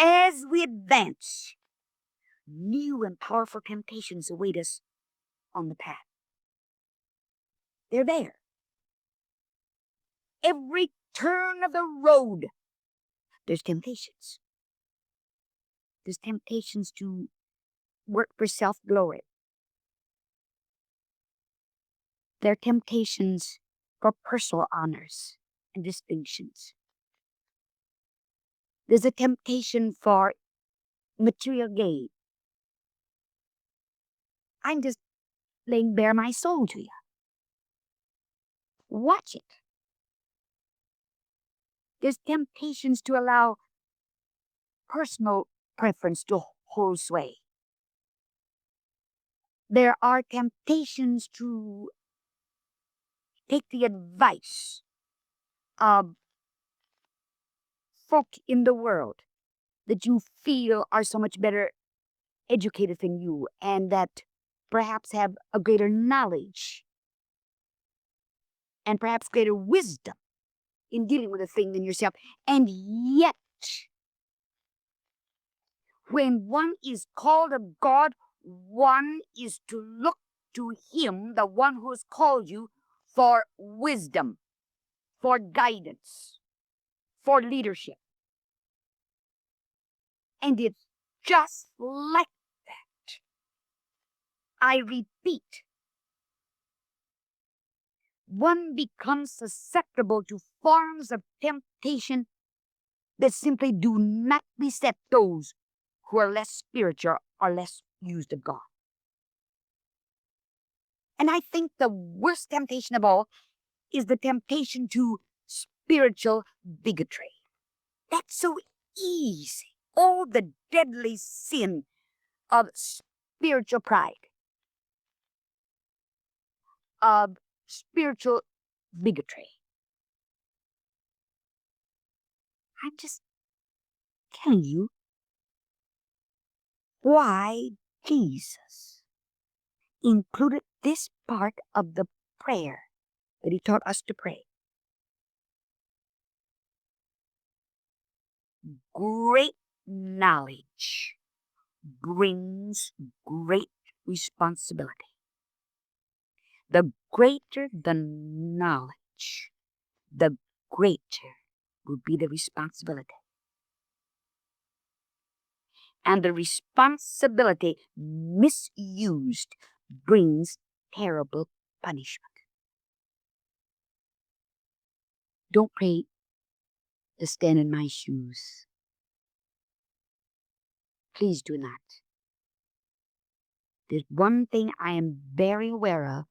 as we advance, new and powerful temptations await us on the path. They're there. Every turn of the road, there's temptations. There's temptations to work for self-glory. There are temptations for personal honors and distinctions. There's a temptation for material gain. I'm just laying bare my soul to you. Watch it. There's temptations to allow personal preference to hold sway. There are temptations to take the advice of folk in the world that you feel are so much better educated than you and that perhaps have a greater knowledge and perhaps greater wisdom in dealing with a thing than yourself. And yet, when one is called of God, one is to look to Him, the one who has called you, for wisdom, for guidance, for leadership. And it's just like that. I repeat, one becomes susceptible to forms of temptation that simply do not beset those who are less spiritual or less used of God. And I think the worst temptation of all is the temptation to spiritual bigotry. That's so easy. Oh, the deadly sin of spiritual pride, of spiritual bigotry. I'm just telling you why Jesus included this part of the prayer that He taught us to pray. Great knowledge brings great responsibility. The greater the knowledge, the greater will be the responsibility. And the responsibility misused brings terrible punishment. Don't pray to stand in my shoes. Please do not. There's one thing I am very aware of,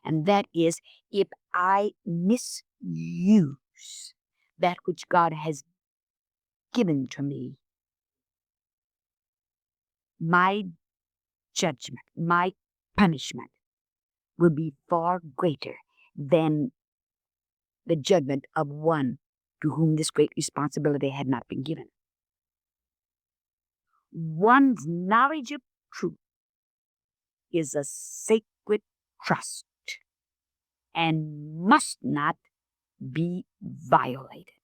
and that is if I misuse that which God has given to me, my judgment, my punishment will be far greater than the judgment of one to whom this great responsibility had not been given. One's knowledge of truth is a sacred trust and must not be violated.